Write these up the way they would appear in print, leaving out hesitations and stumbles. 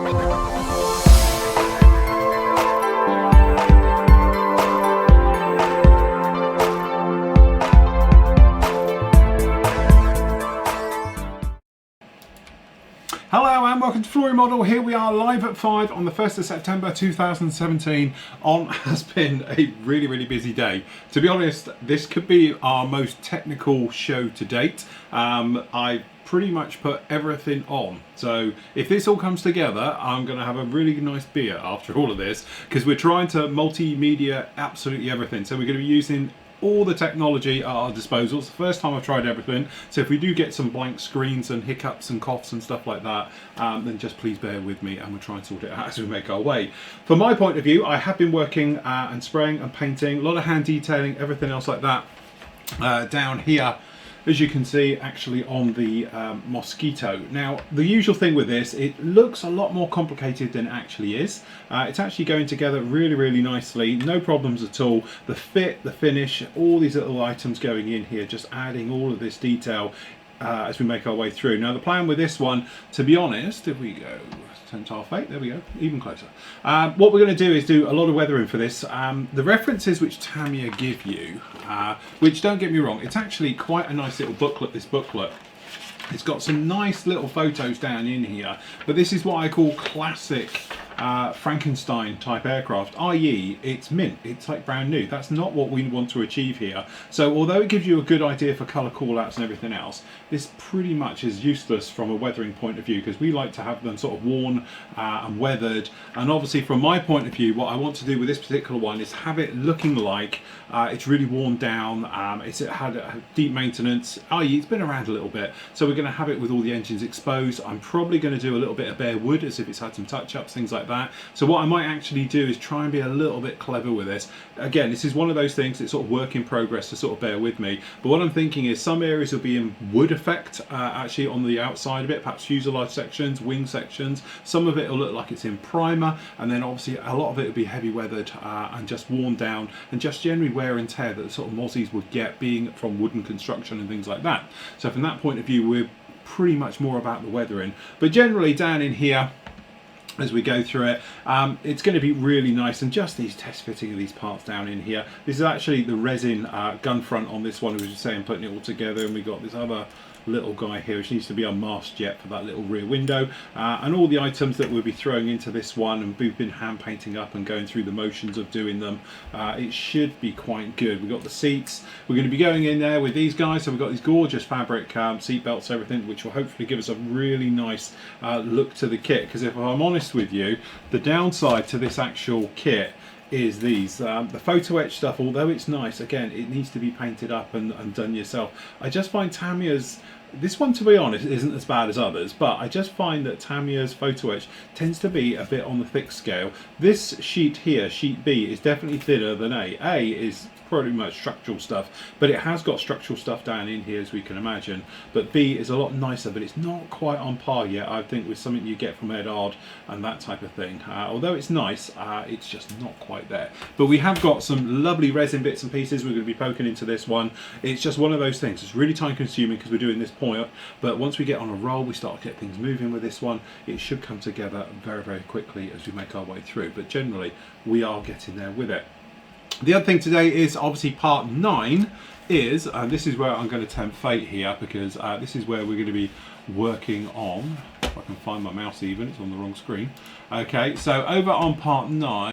Hello and welcome to Flory Model. Here we are live at 5 on the 1st of September 2017 on has been a really busy day. To be honest, this could be our most technical show to date. I pretty much put everything on. So if this all comes together, I'm going to have a really nice beer after all of this, because we're trying to multimedia absolutely everything. So we're going to be using all the technology at our disposal. It's the first time I've tried everything, so if we do get some blank screens and hiccups and coughs and stuff like that, then just please bear with me and we'll try and sort it out as we make our way. From my point of view, I have been working and spraying and painting, a lot of hand detailing, everything else like that down here, as you can see, actually on the Mosquito. Now, the usual thing with this, it looks a lot more complicated than it actually is. It's actually going together really nicely, no problems at all. The fit, the finish, all these little items going in here, just adding all of this detail as we make our way through. Now, the plan with this one, to be honest, if we go tile fate, there we go, even closer. What we're going to do is do a lot of weathering for this. The references which Tamiya give you, which, don't get me wrong, it's actually quite a nice little booklet, this booklet. It's got some nice little photos down in here, but this is what I call classic Frankenstein type aircraft, i.e. it's mint, it's like brand new. That's not what we want to achieve here. So although it gives you a good idea for colour callouts and everything else, this pretty much is useless from a weathering point of view, because we like to have them sort of worn and weathered. And obviously from my point of view, what I want to do with this particular one is have it looking like it's really worn down, it had a deep maintenance, i.e. it's been around a little bit. So we're going to have it with all the engines exposed. I'm probably going to do a little bit of bare wood as if it's had some touch-ups, things like that. So what I might actually do is try and be a little bit clever with this. Again, this is one of those things that's sort of work in progress, to sort of bear with me. But what I'm thinking is some areas will be in wood effect actually on the outside of it, perhaps fuselage sections, wing sections. Some of it will look like it's in primer, and then obviously a lot of it will be heavy weathered and just worn down, and just generally wear and tear that the sort of mozzies would get being from wooden construction and things like that. So from that point of view, we're pretty much more about the weathering. But generally down in here, as we go through it, it's going to be really nice. And just these test fitting of these parts down in here, this is actually the resin gun front on this one, as we were saying, putting it all together. And we got this other little guy here which needs to be unmasked yet for that little rear window, and all the items that we'll be throwing into this one, and we've been hand painting up and going through the motions of doing them. It should be quite good. We've got the seats, we're going to be going in there with these guys, so we've got these gorgeous fabric seat belts, everything, which will hopefully give us a really nice look to the kit. Because if I'm honest with you, the downside to this actual kit is these, the photo etch stuff, although it's nice, again, it needs to be painted up and done yourself. I just find Tamiya's, this one, to be honest, isn't as bad as others, but I just find that Tamiya's photo etch tends to be a bit on the thick scale. This sheet here, sheet B, is definitely thinner than A. A is pretty much structural stuff, but it has got structural stuff down in here, as we can imagine. But B is a lot nicer, but it's not quite on par yet, I think, with something you get from Ed Ard and that type of thing. Although it's nice, it's just not quite there. But we have got some lovely resin bits and pieces we're going to be poking into this one. It's just one of those things. It's really time consuming because we're doing this point, but once we get on a roll, we start to get things moving with this one. It should come together very quickly as we make our way through, but generally we are getting there with it. The other thing today is obviously part 9 is, and this is where I'm going to tempt fate here, because this is where we're going to be working on, if I can find my mouse even, it's on the wrong screen. Okay, so over on part 9,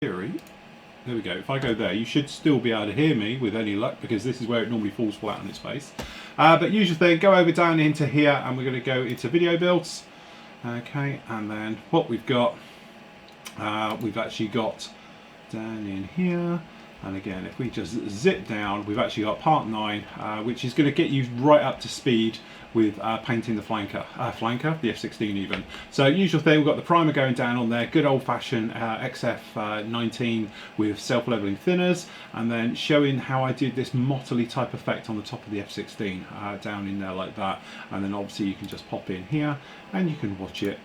theory, there we go. If I go there, you should still be able to hear me with any luck, because this is where it normally falls flat on its face. But usual thing, go over down into here, and we're going to go into video builds. Okay, and then what we've got, we've actually got down in here, and again, if we just zip down, we've actually got part 9, which is going to get you right up to speed with painting the flanker, the F-16 even. So usual thing, we've got the primer going down on there, good old-fashioned XF19 with self-leveling thinners, and then showing how I did this mottly type effect on the top of the F-16 down in there like that. And then obviously you can just pop in here and you can watch it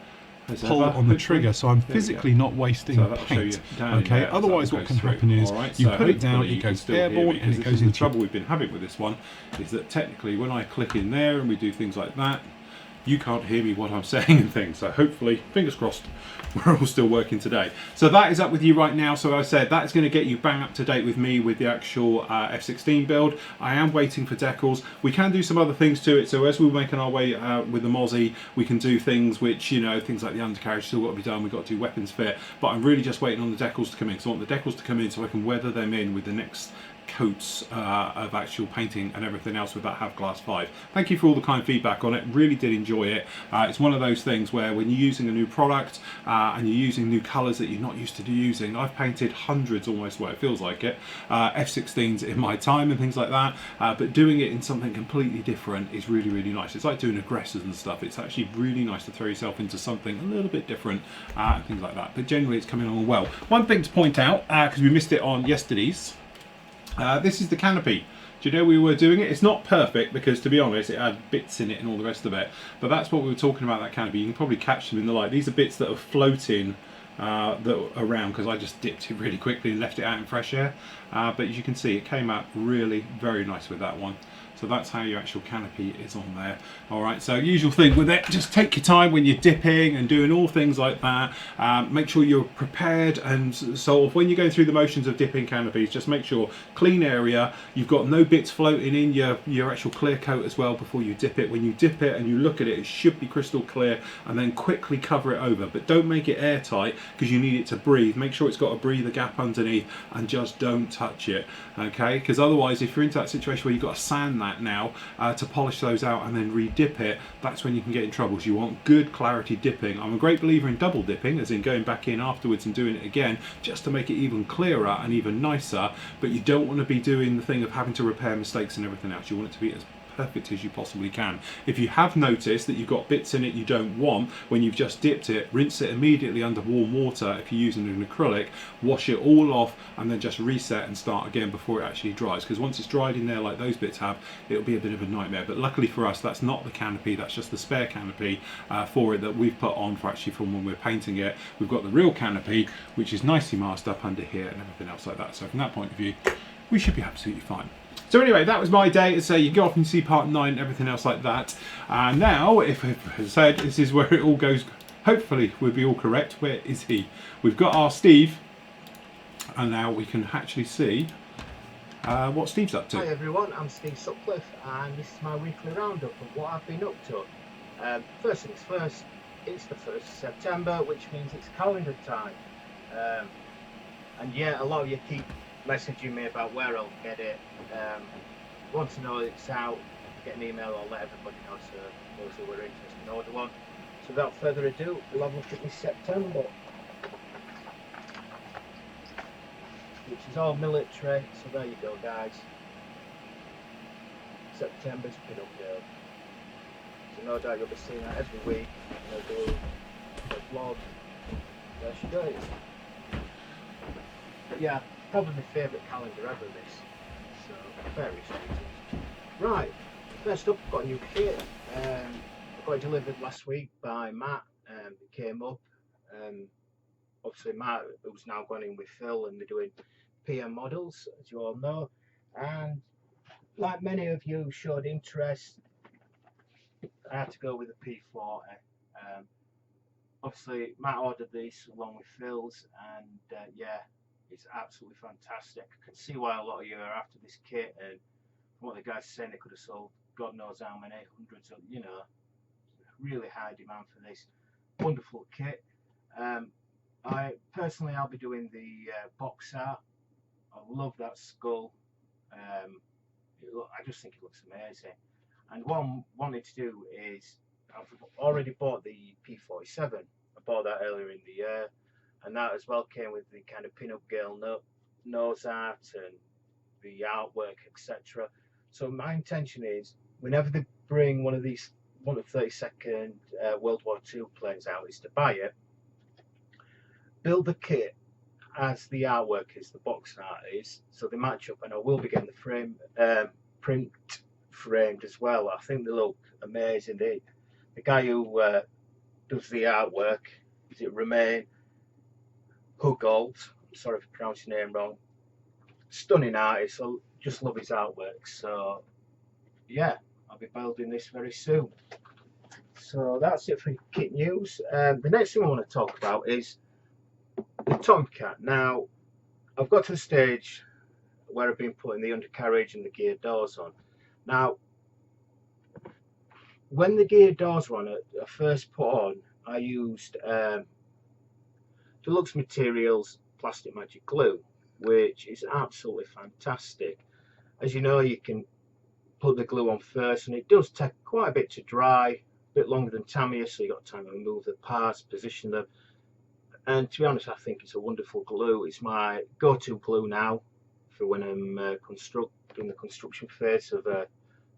pull on the trigger, so I'm physically not wasting paint. Okay, otherwise what can happen is you put it down, it goes airborne, and it goes into the trouble we've been having with this one is that technically when I click in there and we do things like that, you can't hear me what I'm saying and things. So hopefully, fingers crossed, we're all still working today. So that is up with you right now. So I said that's going to get you bang up to date with me with the actual F16 build. I am waiting for decals. We can do some other things to it. So as we're making our way with the Mozzie, we can do things which, you know, things like the undercarriage still got to be done. We've got to do weapons fit. But I'm really just waiting on the decals to come in. So I want the decals to come in so I can weather them in with the next coats of actual painting and everything else with that Have Glass 5. Thank you for all the kind feedback on it. Really did enjoy it. It's one of those things where when you're using a new product and you're using new colours that you're not used to using, I've painted hundreds almost, well, it feels like it, F16s in my time and things like that, but doing it in something completely different is really, really nice. It's like doing aggressors and stuff. It's actually really nice to throw yourself into something a little bit different and things like that. But generally it's coming along well. One thing to point out, because we missed it on yesterday's, this is the canopy. Do you know we were doing it? It's not perfect because, to be honest, it had bits in it and all the rest of it. But that's what we were talking about, that canopy. You can probably catch them in the light. These are bits that are floating around because I just dipped it really quickly and left it out in fresh air. But as you can see, it came out really very nice with that one. So that's how your actual canopy is on there. All right, so usual thing with it, just take your time when you're dipping and doing all things like that. Make sure you're prepared, and so when you go through the motions of dipping canopies, just make sure clean area, you've got no bits floating in your actual clear coat as well before you dip it. When you dip it and you look at it, it should be crystal clear, and then quickly cover it over. But don't make it airtight because you need it to breathe. Make sure it's got a breather gap underneath, and just don't touch it, okay? Because otherwise, if you're into that situation where you've got to sand that now to polish those out and then re-dip it, that's when you can get in trouble. So you want good clarity dipping. I'm a great believer in double dipping, as in going back in afterwards and doing it again just to make it even clearer and even nicer, but you don't want to be doing the thing of having to repair mistakes and everything else. You want it to be as perfect as you possibly can. If you have noticed that you've got bits in it you don't want, when you've just dipped it, rinse it immediately under warm water. If you're using an acrylic, wash it all off and then just reset and start again before it actually dries, because once it's dried in there like those bits have, it'll be a bit of a nightmare. But luckily for us, that's not the canopy, that's just the spare canopy for it that we've put on for actually from when we're painting it. We've got the real canopy, which is nicely masked up under here and everything else like that. So from that point of view, we should be absolutely fine. So anyway, that was my day. So you go off and see part 9 and everything else like that. And now, if I said, this is where it all goes, hopefully we'll be all correct. Where is he? We've got our Steve, and now we can actually see what Steve's up to. Hi everyone, I'm Steve Sutcliffe, and this is my weekly roundup of what I've been up to. First things first, it's the 1st of September, which means it's calendar time. And yeah, a lot of you keep messaging me about where I'll get it. Want to know it's out, get an email, I'll let everybody know, so those who are interested in order one. So without further ado, we'll have a look at this September, which is all military. So there you go, guys. September's pin-up girl. So no doubt you'll be seeing that every week. I'll do a vlog. There she goes. But yeah, probably my favourite calendar ever, this. So very sweet. Right, first up, I've got a new kit. I got it delivered last week by Matt. It came up. Obviously Matt, who's now gone in with Phil, and they're doing PM models, as you all know. And like many of you showed interest, I had to go with the P40. Obviously Matt ordered these along with Phil's, and yeah, it's absolutely fantastic. I can see why a lot of you are after this kit, and from what the guys are saying, they could have sold God knows how many hundreds of, you know, really high demand for this wonderful kit. I'll be doing the box art. I love that skull. I just think it looks amazing. And what I'm wanting to do is, I've already bought the P47. I bought that earlier in the year, and that as well came with the kind of pin-up girl nose art and the artwork, etc. So my intention is, whenever they bring one of these 1/32nd World War II planes out, is to buy it, build the kit as the artwork is, the box art is, so they match up, and I will be getting the frame print framed as well. I think they look amazing. The guy who does the artwork, is it Romain Hugold? Sorry if I pronounced your name wrong. Stunning artist. I just love his artwork. So yeah, I'll be building this very soon. So that's it for kit news. The next thing I want to talk about is the Tomcat. Now, I've got to the stage where I've been putting the undercarriage and the gear doors on. Now, when the gear doors were on, I first put on, I used Deluxe Materials Plastic Magic Glue, which is absolutely fantastic. As you know, you can put the glue on first, and it does take quite a bit to dry, a bit longer than Tamiya, so you've got time to remove the parts, position them. And to be honest, I think it's a wonderful glue. It's my go-to glue now for when I'm doing the construction phase of a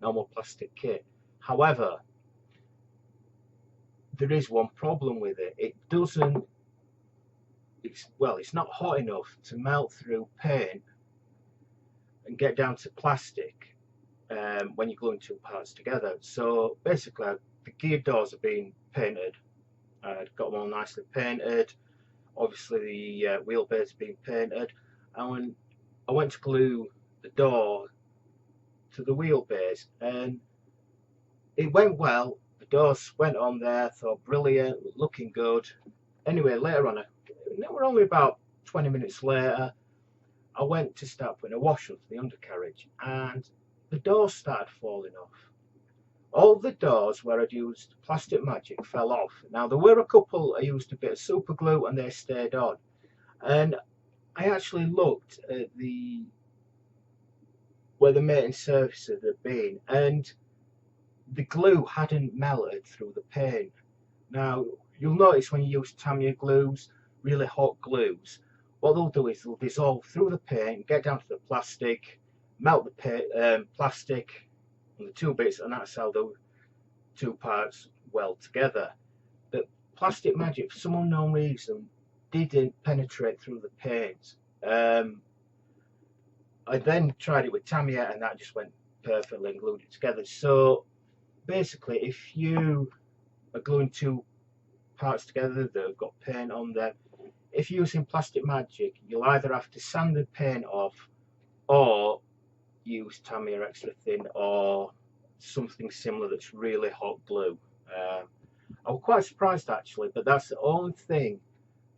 normal plastic kit. However, there is one problem with it. It doesn't, it's not hot enough to melt through paint and get down to plastic when you're gluing two parts together. So basically, the gear doors are being painted. I've got them all nicely painted. Obviously, the wheelbase are being painted. And when I went to glue the door to the wheelbase, and it went well. The doors went on there. Thought brilliant, looking good. Anyway, later on, it were only about 20 minutes later, I went to start putting a wash on for the undercarriage, and the doors started falling off. All the doors where I'd used Plastic Magic fell off. Now, there were a couple I used a bit of super glue and they stayed on. And I actually looked at where the mating surfaces had been, and the glue hadn't melted through the paint. Now, you'll notice when you use Tamiya glues, really hot glues, what they'll do is they'll dissolve through the paint, get down to the plastic, melt the plastic on the two bits, and that's how the two parts weld together. But Plastic Magic, for some unknown reason, didn't penetrate through the paint. I then tried it with Tamiya, and that just went perfectly and glued it together. So basically, if you are gluing two parts together that have got paint on them, if you're using Plastic Magic, you'll either have to sand the paint off or use Tamiya Extra Thin or something similar that's really hot glue. I was quite surprised actually, but that's the only thing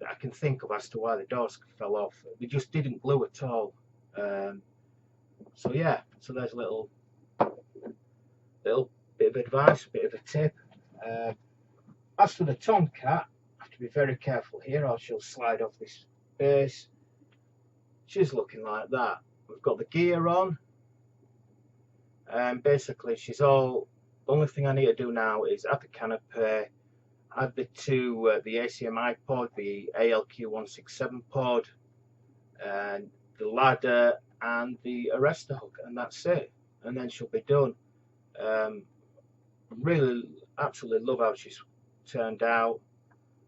that I can think of as to why the doors fell off. They just didn't glue at all. So yeah, so there's a little bit of advice, a bit of a tip. As for the Tomcat, I have to be very careful here or she'll slide off this base. She's looking like that. We've got the gear on, and basically she's all, the only thing I need to do now is add the canopy, add the ACMI pod, the ALQ167 pod, and the ladder and the arrestor hook, and that's it, and then she'll be done. Really absolutely love how she's turned out.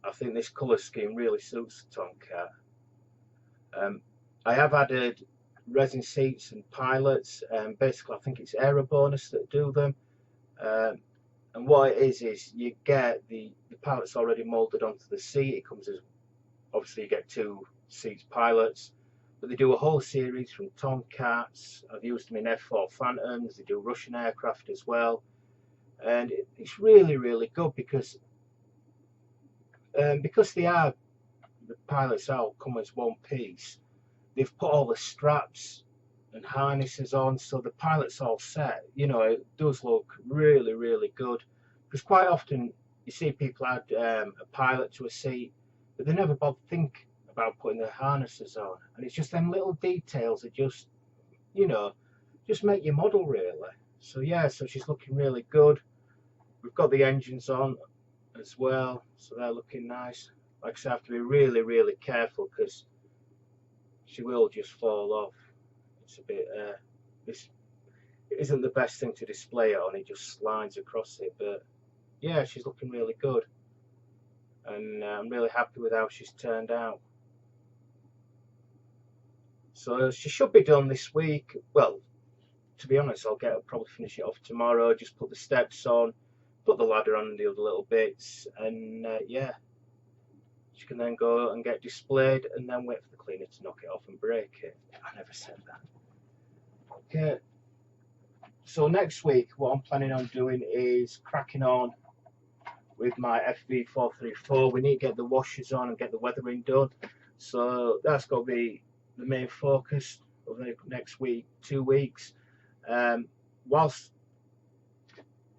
I think this colour scheme really suits the Tomcat. I have added resin seats and pilots, and basically I think it's Aero Bonus that do them. And what it is you get the pilots already moulded onto the seat. It comes as, obviously you get two seats pilots, but they do a whole series from Tomcats. I've used them in F4 Phantoms. They do Russian aircraft as well, and it's really good because the pilots all come as one piece. They've put all the straps and harnesses on, so the pilot's all set. You know, it does look really good, because quite often you see people add a pilot to a seat, but they never bother think about putting the harnesses on, and it's just them little details that just, you know, just make your model really. So yeah, so she's looking really good. We've got the engines on as well, so they're looking nice. Like I said, I have to be really careful because she will just fall off. It's a bit this isn't the best thing to display it on, it just slides across it, but yeah, she's looking really good, and I'm really happy with how she's turned out. So she should be done this week. Well, to be honest, I'll probably finish it off tomorrow, just put the steps on, put the ladder on and the other little bits, and yeah, she can then go and get displayed and then wait for the cleaner to knock it off and break it. I never said that. Okay, so next week what I'm planning on doing is cracking on with my FV434. We need to get the washers on and get the weathering done. So that's got to be the main focus over the next week, 2 weeks. Whilst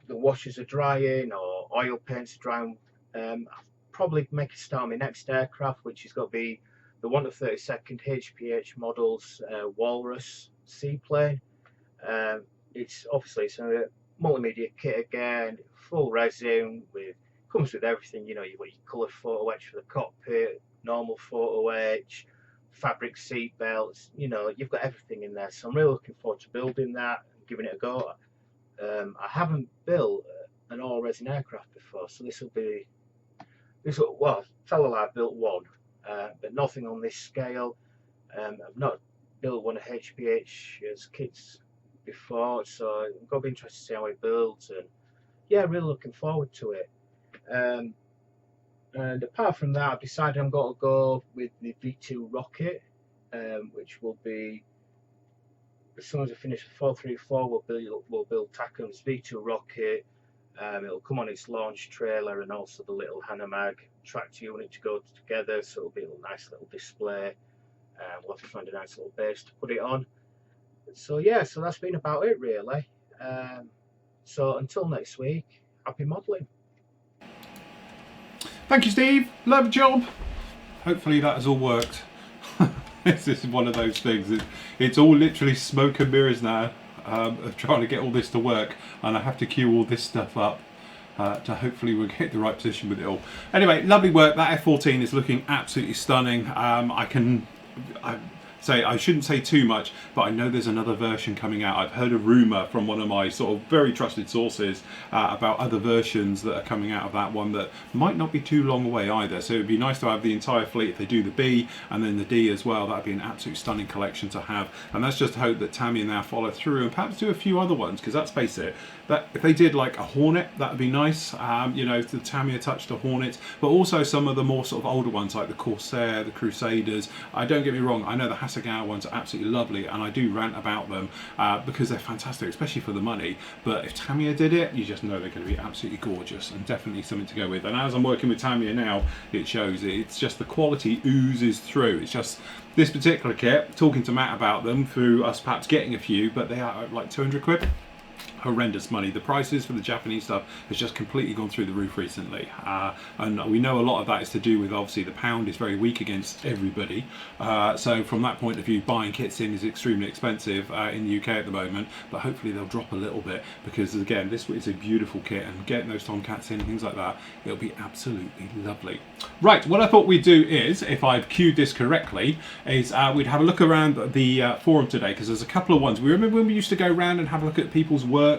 the washers are drying or oil paints are drying, I'll probably make a start on my next aircraft, which has got to be the 1 to 32nd HPH Models Walrus seaplane. It's obviously a multimedia kit again, full resin, comes with everything. You know, you've got your colour photo etch for the cockpit, normal photo etch, fabric seat belts. You know, you've got everything in there. So I'm really looking forward to building that and giving it a go. I haven't built an all resin aircraft before, so well, fellow I've built one, but nothing on this scale. I've not built one of HPH's kits before, so I'm going to be interested to see how it builds, and yeah, really looking forward to it. And apart from that, I've decided I'm going to go with the V2 rocket, which will be, as soon as I finish the 434, we'll build Takum's V2 rocket. It'll come on its launch trailer and also the little Hanamag tractor unit to go together, so it'll be a nice little display. We'll have to find a nice little base to put it on. So yeah, so that's been about it really. So until next week, happy modelling. Thank you, Steve. Love the job. Hopefully that has all worked. This is one of those things. It's all literally smoke and mirrors now of trying to get all this to work, and I have to queue all this stuff up to hopefully we'll get the right position with it all. Anyway, lovely work. That F14 is looking absolutely stunning. I shouldn't say too much, but I know there's another version coming out. I've heard a rumour from one of my sort of very trusted sources about other versions that are coming out of that one that might not be too long away either. So it would be nice to have the entire fleet if they do the B and then the D as well. That would be an absolute stunning collection to have. And let's just hope that Tamiya now follow through and perhaps do a few other ones, because let's face it, that if they did like a Hornet, that would be nice. You know, if the Tamiya touched a Hornet, but also some of the more sort of older ones like the Corsair, the Crusaders. Don't get me wrong, I know the Hasegawa ones are absolutely lovely, and I do rant about them because they're fantastic, especially for the money. But if Tamiya did it, you just know they're going to be absolutely gorgeous and definitely something to go with. And as I'm working with Tamiya now, it shows. It's just the quality oozes through. It's just this particular kit, talking to Matt about them through us perhaps getting a few, but they are like 200 quid. Horrendous money. The prices for the Japanese stuff has just completely gone through the roof recently, and we know a lot of that is to do with obviously the pound is very weak against everybody, so from that point of view buying kits in is extremely expensive in the UK at the moment, but hopefully they'll drop a little bit, because again this is a beautiful kit, and getting those Tomcats in, things like that, it'll be absolutely lovely. Right, what I thought we'd do is, if I've queued this correctly, is we'd have a look around the forum today, because there's a couple of ones. We remember when we used to go around and have a look at people's work.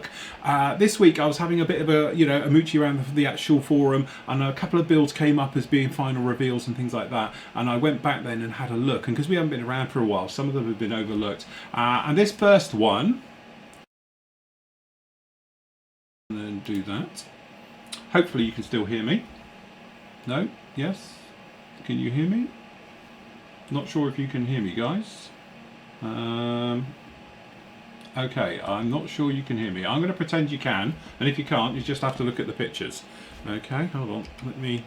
This week I was having a bit of a moochie around the actual forum, and a couple of builds came up as being final reveals and things like that, and I went back then and had a look, and because we haven't been around for a while, some of them have been overlooked, and this first one, and then do that. Hopefully you can still hear me. No? Yes? Can you hear me? Not sure if you can hear me, guys. Okay, I'm not sure you can hear me. I'm going to pretend you can, and if you can't, you just have to look at the pictures. Okay, hold on. Let me...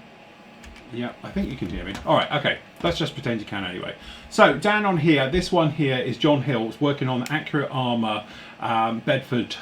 Yeah, I think you can hear me. Alright, okay. Let's just pretend you can anyway. So, down on here, this one here is John Hill working on Accurate Armour Bedford.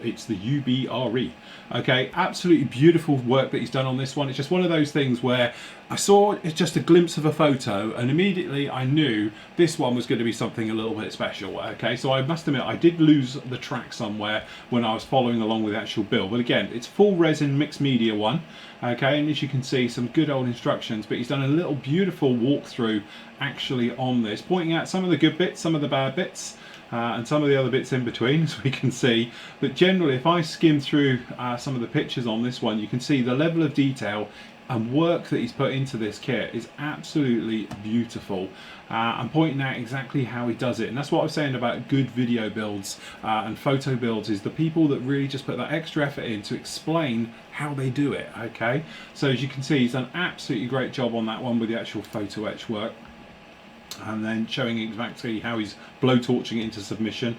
It's the UBRE. Okay, absolutely beautiful work that he's done on this one. It's just one of those things where I saw just a glimpse of a photo and immediately I knew this one was going to be something a little bit special. Okay, so I must admit I did lose the track somewhere when I was following along with the actual build, but again it's full resin mixed media one. Okay, and as you can see, some good old instructions, but he's done a little beautiful walkthrough actually on this, pointing out some of the good bits, some of the bad bits, and some of the other bits in between, as we can see. But generally, if I skim through some of the pictures on this one, you can see the level of detail and work that he's put into this kit is absolutely beautiful, and pointing out exactly how he does it. And that's what I was saying about good video builds and photo builds, is the people that really just put that extra effort in to explain how they do it. Okay, so as you can see, he's done an absolutely great job on that one with the actual photo etch work, and then showing exactly how he's blowtorching it into submission.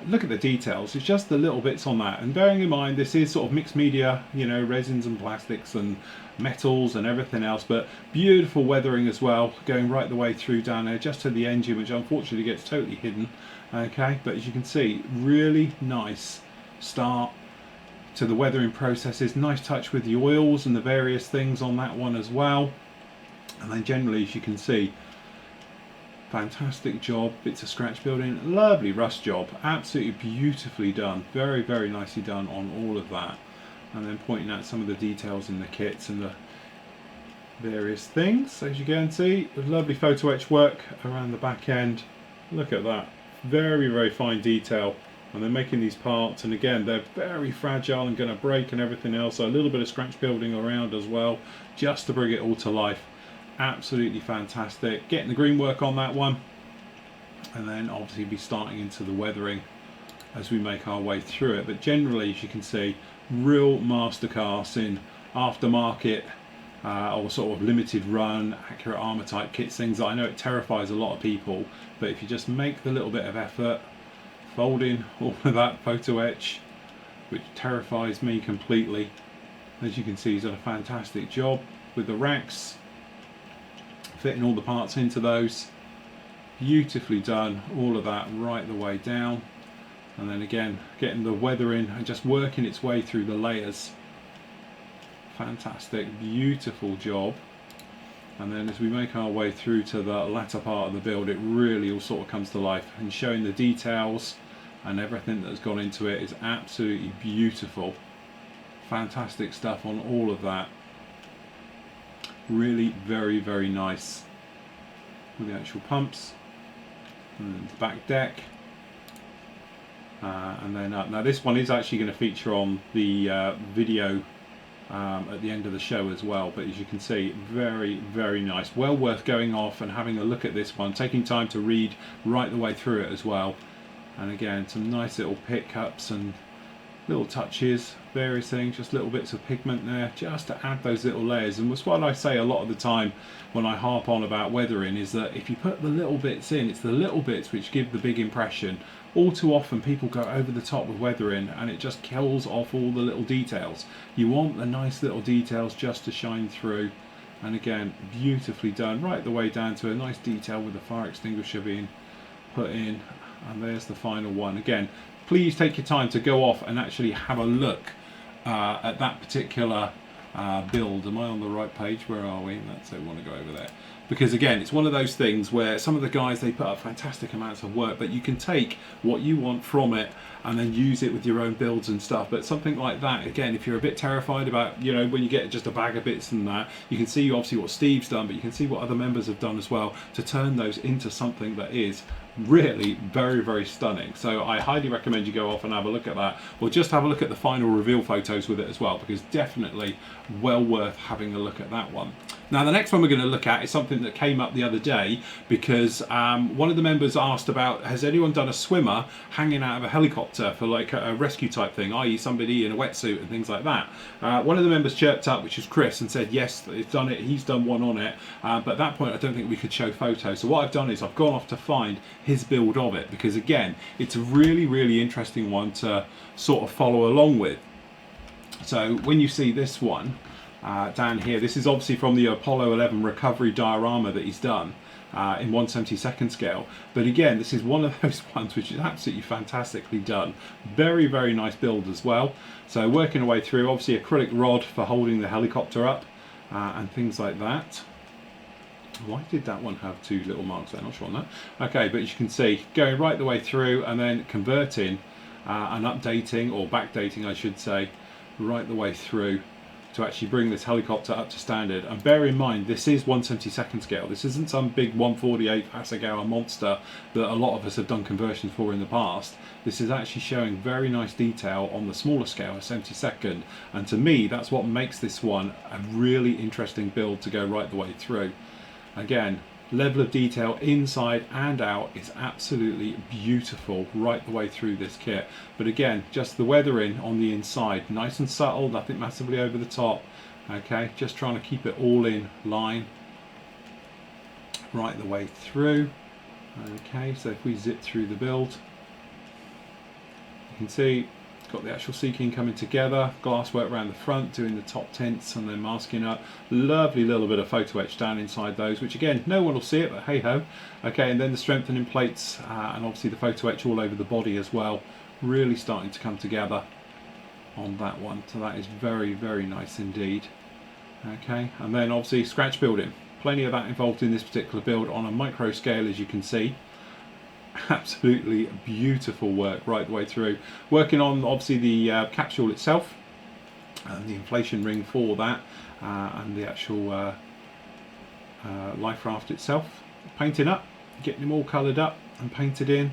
look at the details. It's just the little bits on that, and bearing in mind this is sort of mixed media, you know, resins and plastics and metals and everything else, but beautiful weathering as well, going right the way through down there just to the engine, which unfortunately gets totally hidden. Okay, but as you can see, really nice start to the weathering processes. Nice touch with the oils and the various things on that one as well. And then generally, as you can see, fantastic job, bits of scratch building, lovely rust job, absolutely beautifully done, very, very nicely done on all of that. And then pointing out some of the details in the kits and the various things. As you can see, lovely photo etch work around the back end. Look at that, very, very fine detail. And they're making these parts, and again, they're very fragile and going to break and everything else. So a little bit of scratch building around as well, just to bring it all to life. Absolutely fantastic. Getting the green work on that one, and then obviously be starting into the weathering as we make our way through it. But generally, as you can see, real masterclass in aftermarket or sort of limited run accurate armor type kits, things that I know it terrifies a lot of people, but if you just make the little bit of effort, folding all of that photo etch, which terrifies me completely. As you can see, he's done a fantastic job with the racks, fitting all the parts into those. Beautifully done, all of that right the way down. And then again, getting the weathering and just working its way through the layers. Fantastic, beautiful job. And then as we make our way through to the latter part of the build, it really all sort of comes to life, and showing the details and everything that's gone into it is absolutely beautiful. Fantastic stuff on all of that. Really very, very nice with the actual pumps and the back deck. And then now this one is actually going to feature on the video at the end of the show as well, but as you can see, very, very nice, well worth going off and having a look at this one, taking time to read right the way through it as well. And again, some nice little pickups and little touches, various things, just little bits of pigment there just to add those little layers. And that's what I say a lot of the time when I harp on about weathering, is that if you put the little bits in, it's the little bits which give the big impression. All too often people go over the top with weathering and it just kills off all the little details. You want the nice little details just to shine through. And again, beautifully done right the way down to a nice detail with the fire extinguisher being put in. And there's the final one. Again, please take your time to go off and actually have a look at that particular build. Am I on the right page? Where are we? That's it, we want to go over there. Because again, it's one of those things where some of the guys, they put up fantastic amounts of work, but you can take what you want from it and then use it with your own builds and stuff. But something like that, again, if you're a bit terrified about, you know, when you get just a bag of bits and that, you can see obviously what Steve's done, but you can see what other members have done as well to turn those into something that is really very, very stunning. So I highly recommend you go off and have a look at that, or just have a look at the final reveal photos with it as well, because definitely well worth having a look at that one. Now the next one we're going to look at is something that came up the other day, because one of the members asked about, has anyone done a swimmer hanging out of a helicopter for like a rescue type thing, i.e. somebody in a wetsuit and things like that. One of the members chirped up, which is Chris, and said yes, he's done it, he's done one on it, but at that point I don't think we could show photos. So what I've done is I've gone off to find his build of it, because again, it's a really, really interesting one to sort of follow along with. So when you see this one down here, this is obviously from the Apollo 11 recovery diorama that he's done in 1/72 scale. But again, this is one of those ones which is absolutely fantastically done. Very, very nice build as well. So working our way through, obviously acrylic rod for holding the helicopter up and things like that. Why did that one have two little marks there? Not sure on that. Okay, but as you can see, going right the way through and then converting and updating, or backdating I should say, right the way through to actually bring this helicopter up to standard. And bear in mind, this is 1/72 scale. This isn't some big 1/48 Hasegawa monster that a lot of us have done conversions for in the past. This is actually showing very nice detail on the smaller scale, a 72nd. And to me, that's what makes this one a really interesting build to go right the way through. Again, level of detail inside and out is absolutely beautiful right the way through this kit. But again, just the weathering on the inside, nice and subtle, nothing massively over the top. Okay, just trying to keep it all in line right the way through. Okay, so if we zip through the build, can see, got the actual seeking coming together, glass work around the front, doing the top tints and then masking up. Lovely little bit of photo etch down inside those, which again, no one will see it, but hey ho. Okay, and then the strengthening plates and obviously the photo etch all over the body as well. Really starting to come together on that one. So that is very, very nice indeed. Okay, and then obviously scratch building. Plenty of that involved in this particular build on a micro scale, as you can see. Absolutely beautiful work right the way through. Working on obviously the capsule itself and the inflation ring for that and the actual life raft itself. Painting up, getting them all coloured up and painted in.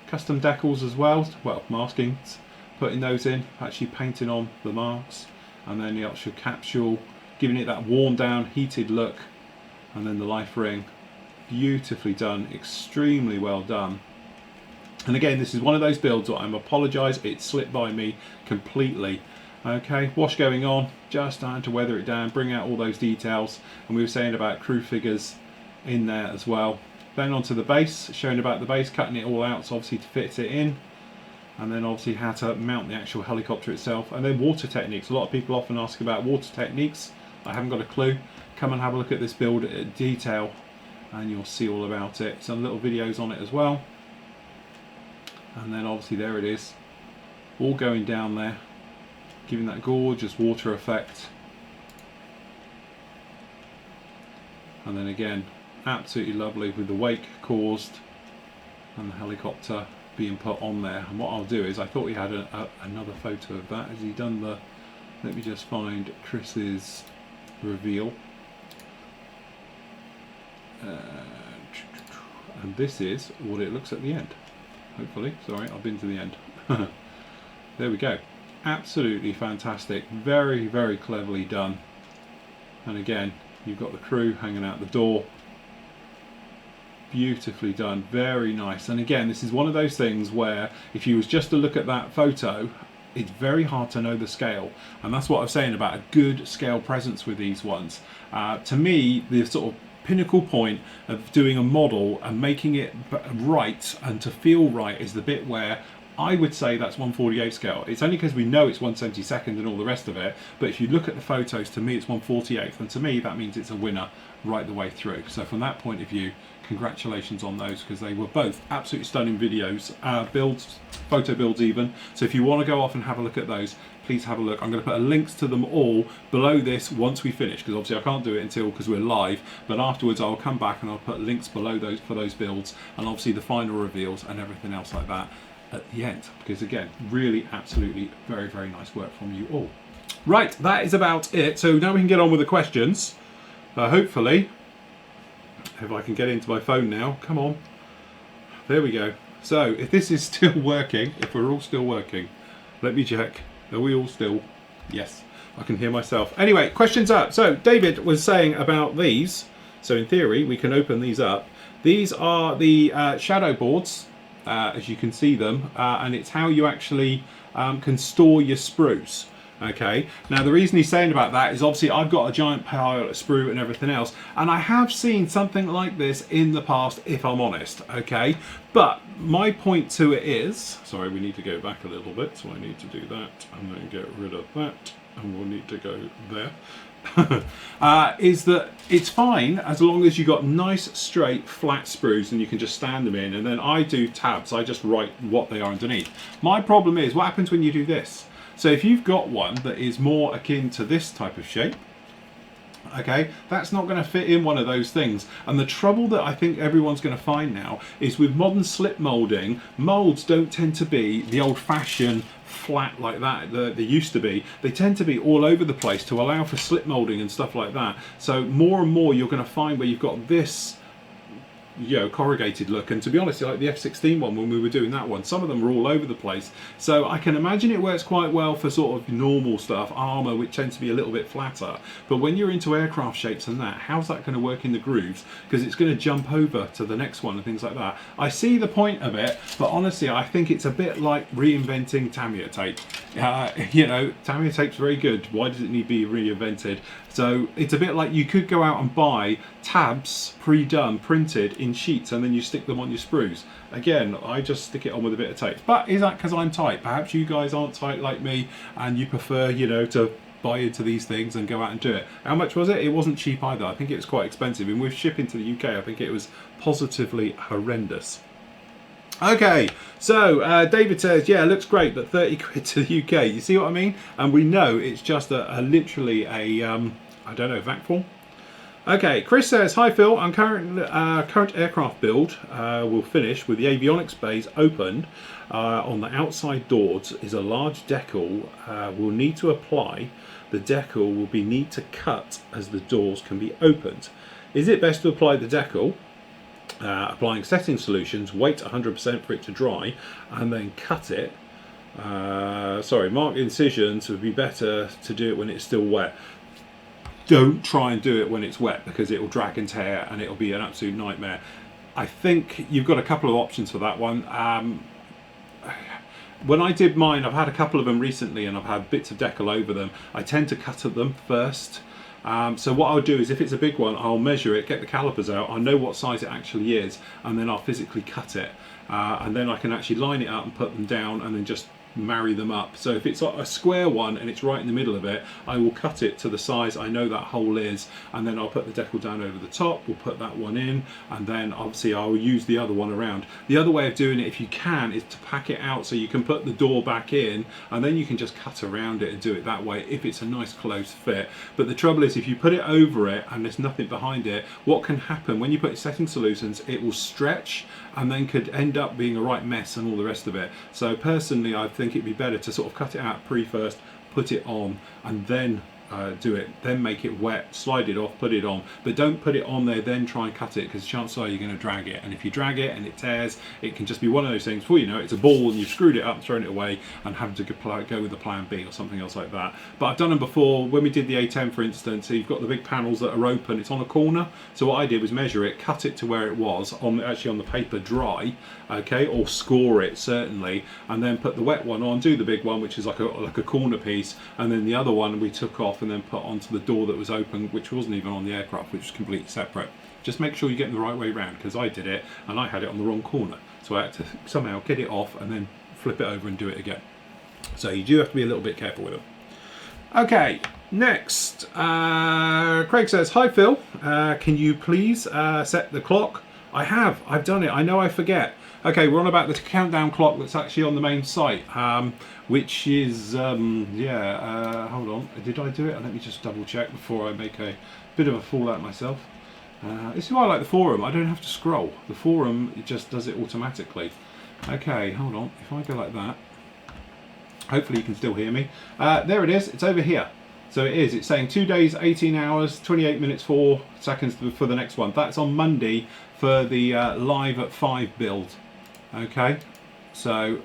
Custom decals as well, maskings, putting those in, actually painting on the marks, and then the actual capsule, giving it that worn down, heated look, and then the life ring. Beautifully done, extremely well done. And again, this is one of those builds that I'm apologise, it slipped by me completely. Okay, wash going on, just starting to weather it down, bring out all those details, and we were saying about crew figures in there as well. Then onto the base, showing about the base, cutting it all out, so obviously to fit it in, and then obviously how to mount the actual helicopter itself, and then water techniques. A lot of people often ask about water techniques. I haven't got a clue. Come and have a look at this build at detail and you'll see all about it. Some little videos on it as well. And then obviously there it is, all going down there, giving that gorgeous water effect. And then again, absolutely lovely with the wake caused and the helicopter being put on there. And what I'll do is, I thought he had another photo of that. Has he done the, let me just find Chris's reveal. And this is what it looks at the end. Hopefully, sorry, I've been to the end. There we go. Absolutely fantastic. Very, very cleverly done. And again, you've got the crew hanging out the door. Beautifully done, very nice. And again, this is one of those things where if you was just to look at that photo, it's very hard to know the scale, and that's what I was saying about a good scale presence with these ones. To me, the sort of pinnacle point of doing a model and making it right and to feel right is the bit where I would say that's 1/48 scale. It's only because we know it's 1/72 and all the rest of it, but if you look at the photos, to me it's 1/48, and to me that means it's a winner right the way through. So from that point of view, congratulations on those, because they were both absolutely stunning videos, builds, photo builds even. So if you want to go off and have a look at those, please have a look. I'm going to put links to them all below this once we finish, because obviously I can't do it until, because we're live, but afterwards I'll come back and I'll put links below those for those builds, and obviously the final reveals and everything else like that at the end, because again, really absolutely very, very nice work from you all. Right, that is about it. So now we can get on with the questions. Hopefully, if I can get into my phone now, come on. There we go. So if this is still working, if we're all still working, let me check. Are we all still? Yes, I can hear myself. Anyway, questions up. So David was saying about these. So in theory, we can open these up. These are the shadow boards, as you can see them, and it's how you actually can store your sprues. Okay, now the reason he's saying about that is obviously I've got a giant pile of sprue and everything else, and I have seen something like this in the past, if I'm honest. Okay, but my point to it is, sorry, we need to go back a little bit, so I need to do that and then get rid of that, and we'll need to go there. Is that it's fine as long as you got nice straight flat sprues and you can just stand them in, and then I do tabs, I just write what they are underneath. My problem is what happens when you do this. So if you've got one that is more akin to this type of shape, okay, that's not going to fit in one of those things. And the trouble that I think everyone's going to find now is with modern slip molding, molds don't tend to be the old-fashioned flat like that they used to be. They tend to be all over the place to allow for slip molding and stuff like that. So more and more you're going to find where you've got this, you know, corrugated look, and to be honest, like the F-16 one, when we were doing that one, some of them were all over the place. So I can imagine it works quite well for sort of normal stuff, armour, which tends to be a little bit flatter, but when you're into aircraft shapes and that, how's that going to work in the grooves? Because it's going to jump over to the next one and things like that. I see the point of it, but honestly I think it's a bit like reinventing Tamiya tape. You know, Tamiya tape's very good, why does it need to be reinvented? So it's a bit like you could go out and buy tabs pre-done, printed in sheets, and then you stick them on your sprues. Again, I just stick it on with a bit of tape. But is that because I'm tight? Perhaps you guys aren't tight like me and you prefer, you know, to buy into these things and go out and do it. How much was it? It wasn't cheap either. I think it was quite expensive. And with shipping to the UK, I think it was positively horrendous. Okay, so David says, yeah, it looks great, but 30 quid to the UK. You see what I mean? And we know it's just literally a, I don't know, vac form. Okay, Chris says, hi Phil, I'm current aircraft build will finish with the avionics bays opened. On the outside doors is a large decal. We'll need to apply. The decal will be need to cut as the doors can be opened. Is it best to apply the decal? Applying setting solutions, wait 100% for it to dry, and then cut it. Mark incisions would be better to do it when it's still wet. Don't try and do it when it's wet because it will drag and tear and it'll be an absolute nightmare. I think you've got a couple of options for that one. When I did mine, I've had a couple of them recently and I've had bits of decal over them. I tend to cut at them first. So what I'll do is if it's a big one, I'll measure it, get the calipers out, I know what size it actually is, and then I'll physically cut it. And then I can actually line it up and put them down and then just marry them up. So if it's a square one and it's right in the middle of it, I will cut it to the size I know that hole is, and then I'll put the decal down over the top, we'll put that one in, and then obviously I'll use the other one around. The other way of doing it, if you can, is to pack it out so you can put the door back in, and then you can just cut around it and do it that way if it's a nice close fit. But the trouble is, if you put it over it and there's nothing behind it, what can happen when you put setting solutions, it will stretch and then could end up being a right mess and all the rest of it. So personally, I think it'd be better to sort of cut it out first, put it on, and then do it, then make it wet, slide it off, put it on. But don't put it on there then try and cut it, because chances are you're going to drag it, and if you drag it and it tears, it can just be one of those things, before you know it, it's a ball and you've screwed it up and thrown it away and having to go with the plan B or something else like that. But I've done them before. When we did the A10 for instance, so you've got the big panels that are open, it's on a corner, so what I did was measure it, cut it to where it was actually on the paper dry, okay, or score it certainly, and then put the wet one on, do the big one which is like a corner piece, and then the other one we took off and then put onto the door that was open, which wasn't even on the aircraft, which was completely separate. Just make sure you get them the right way around, because I did it and I had it on the wrong corner, so I had to somehow get it off and then flip it over and do it again. So you do have to be a little bit careful with them. Okay, next, Craig says, hi Phil, can you please set the clock? I've done it, I know I forget. Okay, we're on about the countdown clock that's actually on the main site, which is, hold on, did I do it? Let me just double check before I make a bit of a fool out of myself. This is why I like the forum, I don't have to scroll. The forum, it just does it automatically. Okay, hold on, if I go like that, hopefully you can still hear me. There it is, it's over here. So it's saying 2 days, 18 hours, 28 minutes, 4 seconds for the next one. That's on Monday for the live at 5 build. Okay, so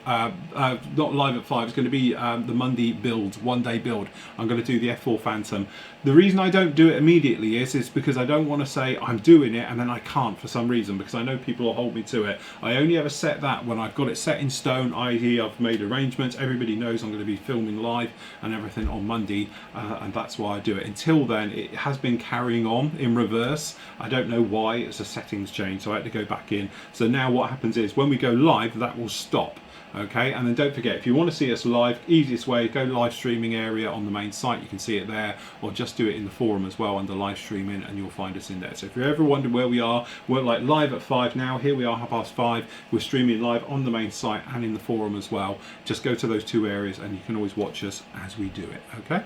not live at 5, it's going to be the Monday build, 1 day build. I'm going to do the F4 Phantom. The reason I don't do it immediately is because I don't want to say I'm doing it and then I can't for some reason, because I know people will hold me to it. I only ever set that when I've got it set in stone, i.e. I've made arrangements, everybody knows I'm going to be filming live and everything on Monday, and that's why I do it. Until then, it has been carrying on in reverse. I don't know why, it's a settings change, so I had to go back in. So now what happens is when we go live, that will stop. Okay, and then don't forget, if you want to see us live, easiest way, go live streaming area on the main site, you can see it there, or just do it in the forum as well under live streaming and you'll find us in there. So if you're ever wondering where we are, we're like live at 5 now, here we are 5:30, we're streaming live on the main site and in the forum as well. Just go to those two areas and you can always watch us as we do it, okay?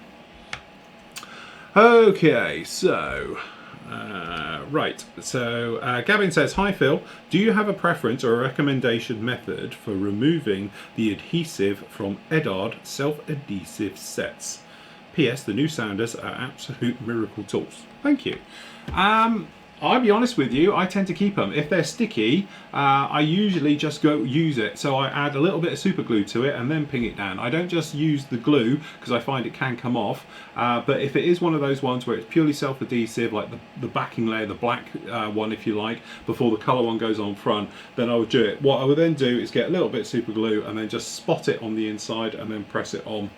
Okay, so right, so Gavin says, hi Phil, do you have a preference or a recommendation method for removing the adhesive from Edard self-adhesive sets? P.S. The new sounders are absolute miracle tools. Thank you. I'll be honest with you, I tend to keep them. If they're sticky, I usually just go use it. So I add a little bit of super glue to it and then ping it down. I don't just use the glue because I find it can come off. But if it is one of those ones where it's purely self-adhesive, like the backing layer, the black one if you like, before the colour one goes on front, then I would do it. What I would then do is get a little bit of super glue and then just spot it on the inside and then press it on.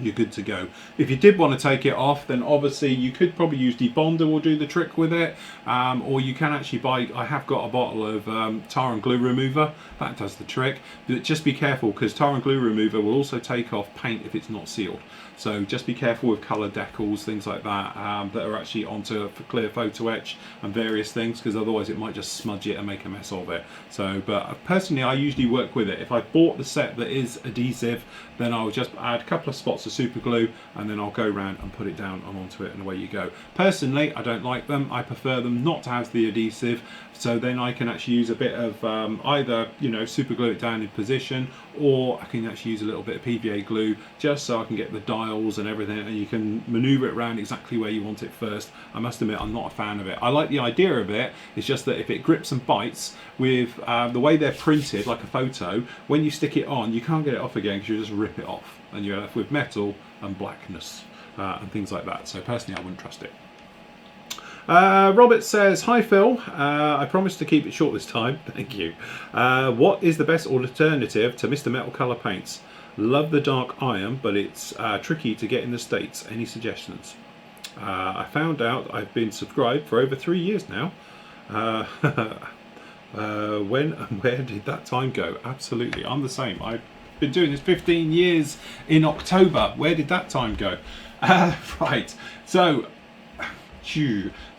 you're good to go. If you did want to take it off, then obviously you could probably use debonder will do the trick with it, or you can actually buy, I have got a bottle of tar and glue remover that does the trick, but just be careful because tar and glue remover will also take off paint if it's not sealed. So just be careful with colour decals, things like that, that are actually onto clear photo etch and various things, because otherwise it might just smudge it and make a mess of it. So, but personally I usually work with it. If I bought the set that is adhesive, then I'll just add a couple of spots of super glue and then I'll go around and put it down and onto it and away you go. Personally, I don't like them. I prefer them not to have the adhesive, so then I can actually use a bit of either, you know, super glue it down in position, or I can actually use a little bit of PVA glue just so I can get the dials and everything, and you can maneuver it around exactly where you want it first. I must admit I'm not a fan of it. I like the idea of it, it's just that if it grips and bites with the way they're printed like a photo, when you stick it on you can't get it off again because you just rip it off and you're left with metal and blackness and things like that. So personally I wouldn't trust it. Robert says, hi Phil, I promise to keep it short this time, thank you. What is the best alternative to Mr. Metal Colour paints? Love the dark iron, but it's tricky to get in the States. Any suggestions? I found out I've been subscribed for over 3 years now. When and where did that time go? Absolutely, I'm the same. I've been doing this 15 years in October. Where did that time go? Right, so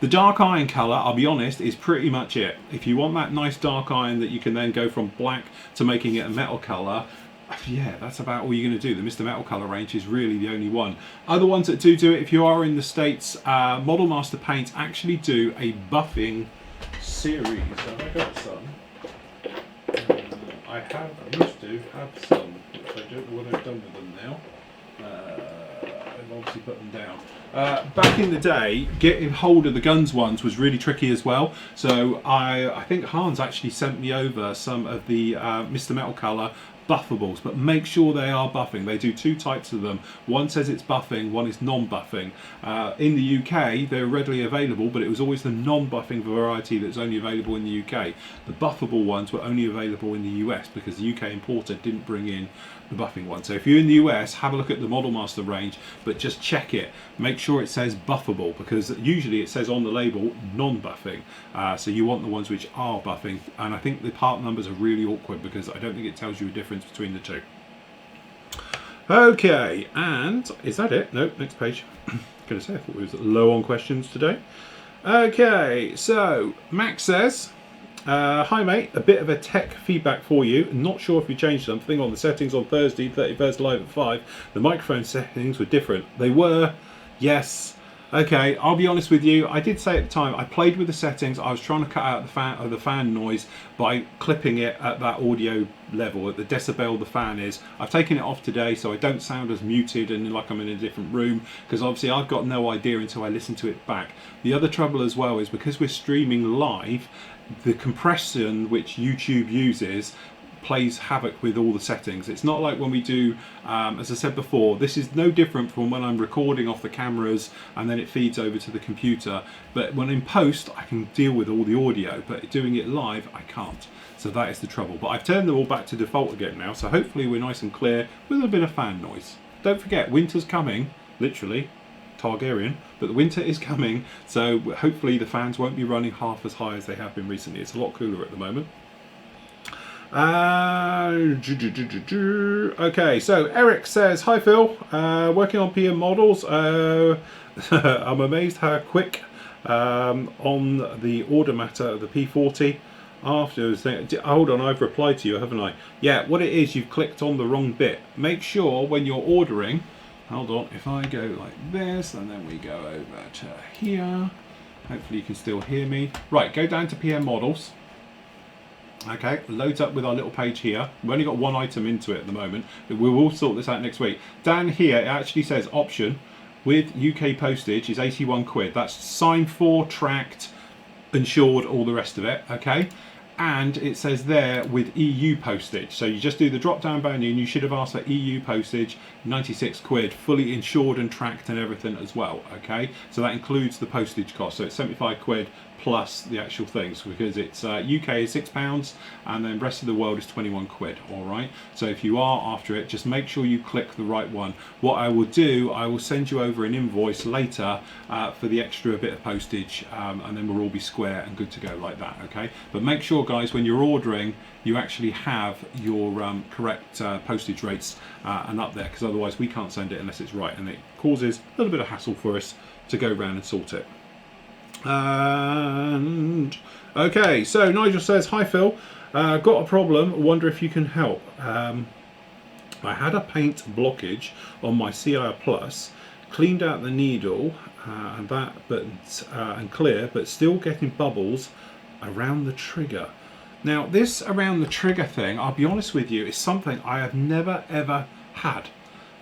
the dark iron colour, I'll be honest, is pretty much it. If you want that nice dark iron that you can then go from black to making it a metal colour, yeah, that's about all you're going to do. The Mr. Metal Colour range is really the only one. Other ones that do it, if you are in the States, Model Master Paints actually do a buffing series. Have I got some? I used to have some, which I don't know what I've done with them now. I've obviously put them down. Back in the day, getting hold of the guns ones was really tricky as well. So I think Hans actually sent me over some of the Mr. Metal Colour buffables, but make sure they are buffing. They do two types of them. One says it's buffing, one is non-buffing. In the UK they're readily available, but it was always the non-buffing variety that's only available in the UK. The buffable ones were only available in the US because the UK importer didn't bring in the buffing one. So if you're in the US, have a look at the Model Master range, but just check it. Make sure it says buffable, because usually it says on the label non-buffing. So you want the ones which are buffing, and I think the part numbers are really awkward because I don't think it tells you a difference between the two. Okay, and is that it? No, next page. Gonna say I thought we was low on questions today. Okay, so Max says, hi mate, a bit of a tech feedback for you. Not sure if you changed something on the settings on Thursday, 31st live at 5. The microphone settings were different. They were, yes. Okay, I'll be honest with you, I did say at the time, I played with the settings. I was trying to cut out the fan noise by clipping it at that audio level, at the decibel the fan is. I've taken it off today so I don't sound as muted and like I'm in a different room, because obviously I've got no idea until I listen to it back. The other trouble as well is because we're streaming live, the compression which YouTube uses plays havoc with all the settings. It's not like when we do, as I said before, this is no different from when I'm recording off the cameras and then it feeds over to the computer. But when in post, I can deal with all the audio, but doing it live, I can't. So that is the trouble. But I've turned them all back to default again now, so hopefully we're nice and clear with a bit of fan noise. Don't forget, winter's coming, literally. Targaryen, but the winter is coming, so hopefully the fans won't be running half as high as they have been recently. It's a lot cooler at the moment. Okay, so Eric says, hi Phil, working on PM models. I'm amazed how quick on the order matter of the P40. Afterwards, hold on, I've replied to you, haven't I? Yeah, what it is, you've clicked on the wrong bit. Make sure when you're ordering, hold on, if I go like this and then we go over to here, hopefully you can still hear me. Right, go down to PM models. Okay, loads up with our little page here. We've only got one item into it at the moment, but we will sort this out next week. Down here it actually says option with UK postage is 81 quid. That's signed for, tracked, insured, all the rest of it. Okay, and it says there with EU postage. So you just do the drop down boundary and you should have asked for EU postage, 96 quid, fully insured and tracked and everything as well, okay? So that includes the postage cost, so it's 75 quid plus the actual things, because it's UK is £6 and then rest of the world is 21 quid, all right? So if you are after it, just make sure you click the right one. What I will do, I will send you over an invoice later for the extra bit of postage, and then we'll all be square and good to go like that, okay? But make sure, guys, when you're ordering, you actually have your correct postage rates and up there, because otherwise we can't send it unless it's right, and it causes a little bit of hassle for us to go around and sort it. And okay, so Nigel says, hi Phil, got a problem, wonder if you can help. I had a paint blockage on my CR Plus, cleaned out the needle and clear, but still getting bubbles around the trigger. Now this around the trigger thing, I'll be honest with you, is something I have never ever had.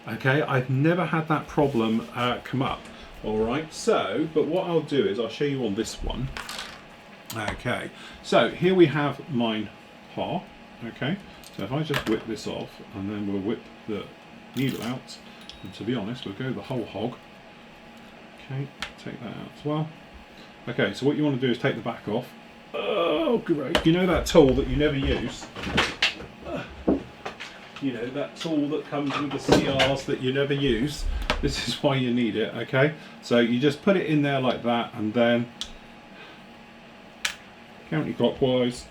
Okay, I've never had that problem come up. All right, so, but what I'll do is I'll show you on this one. Okay, so here we have mine par. Okay, so if I just whip this off and then we'll whip the needle out, and to be honest, we'll go the whole hog. Okay, take that out as well. Okay, so what you want to do is take the back off. Oh, great. You know that tool that you never use? You know, that tool that comes with the CRs that you never use? This is why you need it, okay? So you just put it in there like that, and then counterclockwise,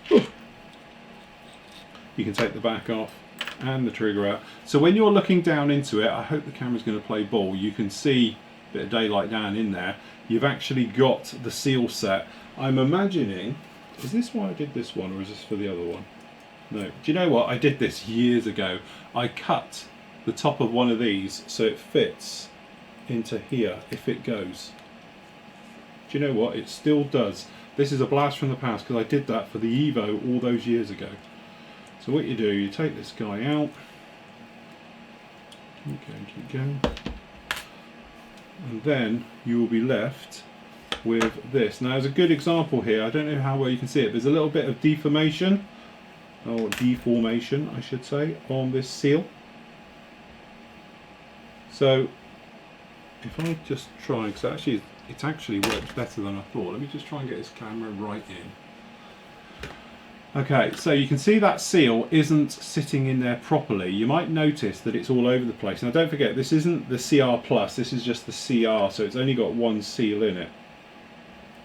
you can take the back off and the trigger out. So when you're looking down into it, I hope the camera's going to play ball, you can see a bit of daylight down in there. You've actually got the seal set. I'm imagining, is this why I did this one, or is this for the other one? No. Do you know what? I did this years ago. I cut the top of one of these so it fits into here if it goes. Do you know what? It still does. This is a blast from the past because I did that for the Evo all those years ago. So what you do, you take this guy out. Keep going. And then you will be left with this. Now there's a good example here. I don't know how well you can see it. There's a little bit of deformation, or deformation I should say, on this seal. So if I just try, because actually it actually works better than I thought. Let me just try and get this camera right in. Okay, so you can see that seal isn't sitting in there properly. You might notice that it's all over the place. Now don't forget, this isn't the CR Plus, this is just the CR, so it's only got one seal in it.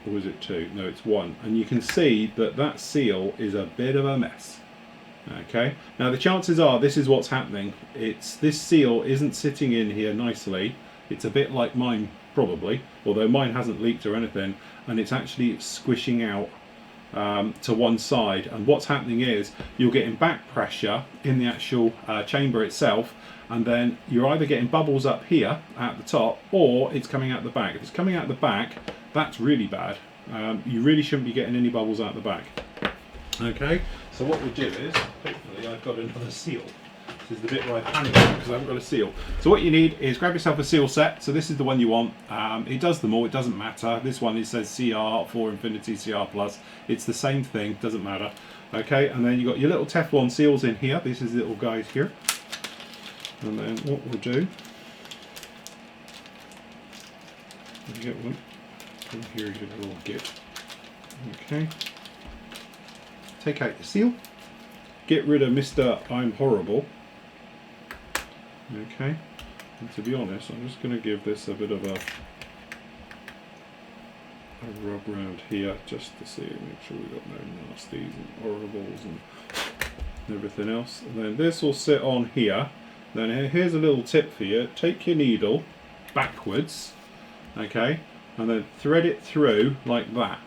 Or is it two? No, it's one. And you can see that that seal is a bit of a mess. Okay, now the chances are this is what's happening. It's this seal isn't sitting in here nicely. It's a bit like mine probably, although mine hasn't leaked or anything, and it's actually squishing out to one side. And what's happening is you're getting back pressure in the actual chamber itself, and then you're either getting bubbles up here at the top, or it's coming out the back. If it's coming out the back, that's really bad. You really shouldn't be getting any bubbles out the back. Okay, so what we'll do is, hopefully I've got another seal. This is the bit where I panic because I haven't got a seal. So what you need is grab yourself a seal set. So this is the one you want. It does them all, it doesn't matter. This one, it says CR for Infinity, CR Plus. It's the same thing, doesn't matter. Okay, and then you've got your little Teflon seals in here. This is little guys here. And then what we'll do, you get one. And here you get a little git. Okay. Take out your seal, get rid of Mr. I'm Horrible. Okay, and to be honest, I'm just going to give this a bit of a rub around here just to see, make sure we've got no nasties and horribles and everything else. And then this will sit on here. Then here's a little tip for you. Take your needle backwards, okay, and then thread it through like that.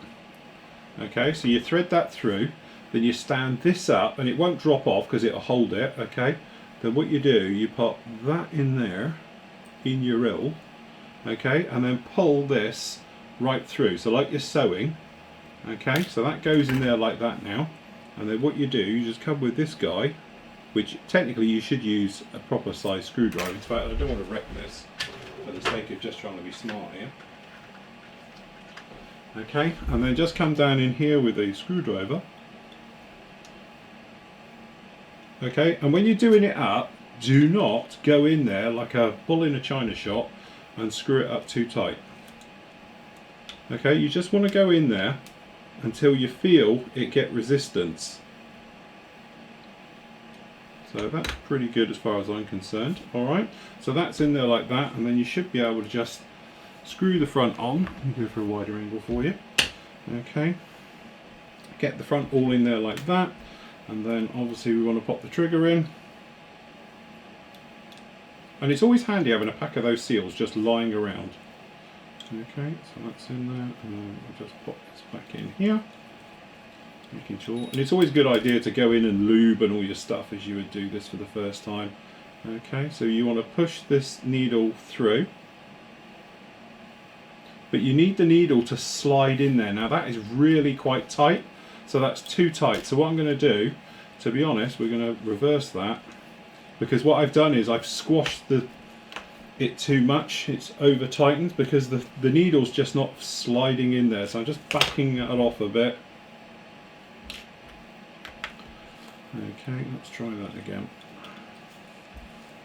Okay, so you thread that through. Then you stand this up, and it won't drop off because it'll hold it, okay? Then what you do, you put that in there, in your rill, okay? And then pull this right through, so like you're sewing, okay? So that goes in there like that now. And then what you do, you just come with this guy, which technically you should use a proper size screwdriver. In fact, I don't want to wreck this for the sake of just trying to be smart here. Okay, and then just come down in here with a screwdriver, Okay, and when you're doing it up, do not go in there like a bull in a china shop and screw it up too tight. Okay, you just want to go in there until you feel it get resistance. So that's pretty good as far as I'm concerned. Alright, so that's in there like that, and then you should be able to just screw the front on. Let me go for a wider angle for you. Okay, get the front all in there like that, and then obviously we want to pop the trigger in. And it's always handy having a pack of those seals just lying around. Okay, so that's in there, and then we'll just pop this back in here. Making sure, and it's always a good idea to go in and lube and all your stuff as you would do this for the first time. Okay, so you want to push this needle through, but you need the needle to slide in there. Now that is really quite tight, so that's too tight. So what I'm going to do, to be honest, we're going to reverse that, because what I've done is I've squashed it too much. It's over tightened because the needle's just not sliding in there. So I'm just backing it off a bit. Okay, let's try that again.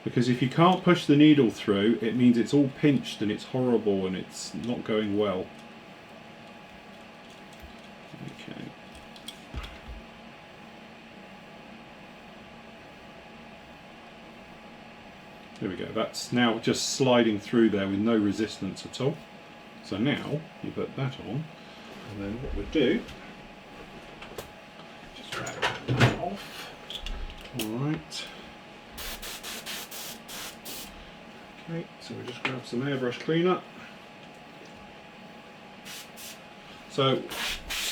Because if you can't push the needle through, it means it's all pinched and it's horrible and it's not going well. Okay. There we go, that's now just sliding through there with no resistance at all. So now you put that on, and then what we'll do, just drag that off. Alright. Okay, so we just grab some airbrush cleaner. So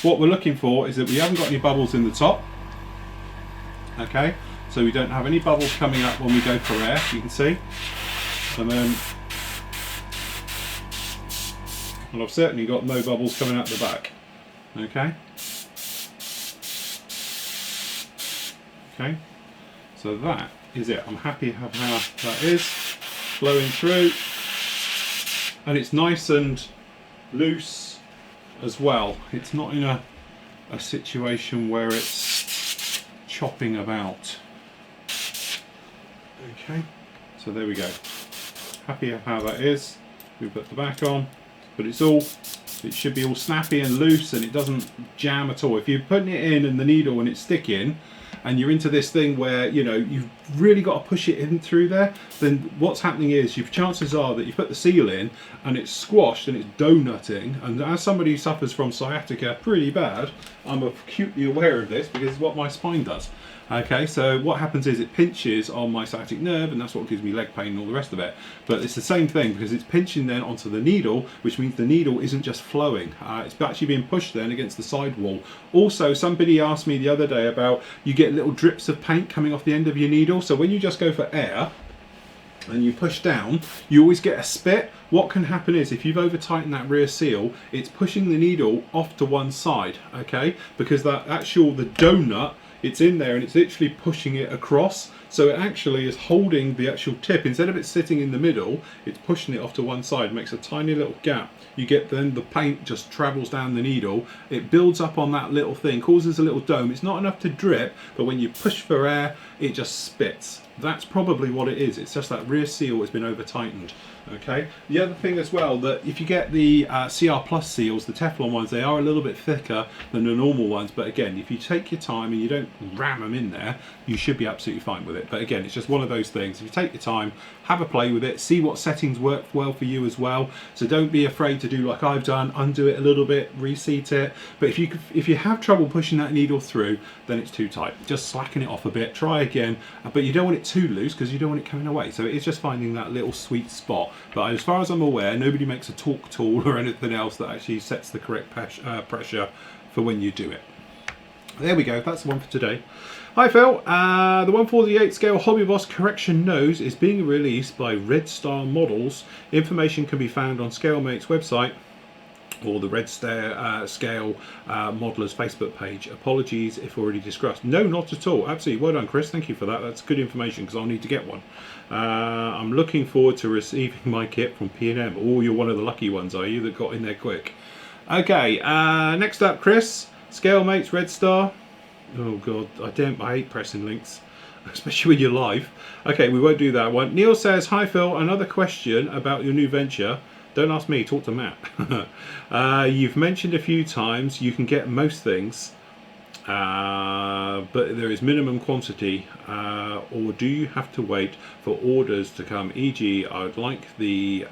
what we're looking for is that we haven't got any bubbles in the top. Okay, so we don't have any bubbles coming up when we go for air, you can see. And then, and I've certainly got no bubbles coming out the back. Okay. Okay. So that is it. I'm happy with how that is flowing through, and it's nice and loose as well. It's not in a situation where it's chopping about. Okay, so there we go. Happy with how that is. We put the back on, but it should be all snappy and loose, and it doesn't jam at all. If you're putting it in and the needle and it's sticking, and you're into this thing where, you know, you've really got to push it in through there, then what's happening is chances are that you put the seal in and it's squashed and it's donutting. And as somebody who suffers from sciatica pretty bad, I'm acutely aware of this because it's what my spine does. Okay, so what happens is it pinches on my sciatic nerve, and that's what gives me leg pain and all the rest of it. But it's the same thing because it's pinching then onto the needle, which means the needle isn't just flowing. It's actually being pushed then against the side wall. Also, somebody asked me the other day about you get little drips of paint coming off the end of your needle. So when you just go for air and you push down, you always get a spit. What can happen is if you've over tightened that rear seal, it's pushing the needle off to one side, okay? Because the donut, it's in there and it's literally pushing it across. So it actually is holding the actual tip. Instead of it sitting in the middle, it's pushing it off to one side, makes a tiny little gap. You get then the paint just travels down the needle. It builds up on that little thing, causes a little dome. It's not enough to drip, but when you push for air, it just spits. That's probably what it is. It's just that rear seal has been over tightened. Okay. The other thing as well, that if you get the CR Plus seals, the Teflon ones, they are a little bit thicker than the normal ones. But again, if you take your time and you don't ram them in there, you should be absolutely fine with it. But again, it's just one of those things. If you take your time, have a play with it, see what settings work well for you as well. So don't be afraid to do like I've done, undo it a little bit, reseat it. But if you have trouble pushing that needle through, then it's too tight. Just slacken it off a bit, try again, but you don't want it too loose because you don't want it coming away. So it's just finding that little sweet spot. But as far as I'm aware, nobody makes a torque tool or anything else that actually sets the correct pressure for when you do it. There we go, that's the one for today. Hi Phil, the 148 scale Hobby Boss correction nose is being released by Red Star Models. Information can be found on ScaleMate's website or the Red Star Scale Modelers Facebook page. Apologies if already discussed. No, not at all. Absolutely. Well done, Chris. Thank you for that. That's good information because I'll need to get one. I'm looking forward to receiving my kit from P&M. Oh, you're one of the lucky ones, are you, that got in there quick? Okay, next up, Chris. ScaleMates, Red Star. Oh God, I hate pressing links. especially when you're live. Okay, we won't do that one. Neil says, hi Phil, another question about your new venture. Don't ask me, talk to Matt. You've mentioned a few times you can get most things, but there is minimum quantity, or do you have to wait for orders to come? E.g., I would like the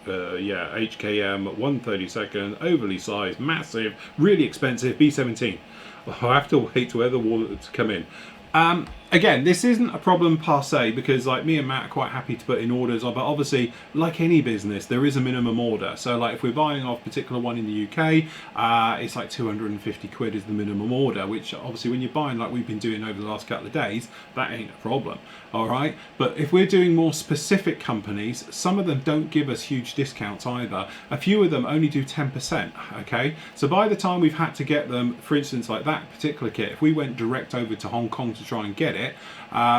HKM 132nd, overly sized, massive, really expensive B17. I have to wait for the order to come in. Again, this isn't a problem per se, because like me and Matt are quite happy to put in orders, but obviously like any business there is a minimum order. So like if we're buying off a particular one in the UK, it's like 250 quid is the minimum order, which obviously when you're buying like we've been doing over the last couple of days, that ain't a problem. All right, but if we're doing more specific companies, some of them don't give us huge discounts either. A few of them only do 10%. Okay, so by the time we've had to get them, for instance like that particular kit, if we went direct over to Hong Kong to try and get it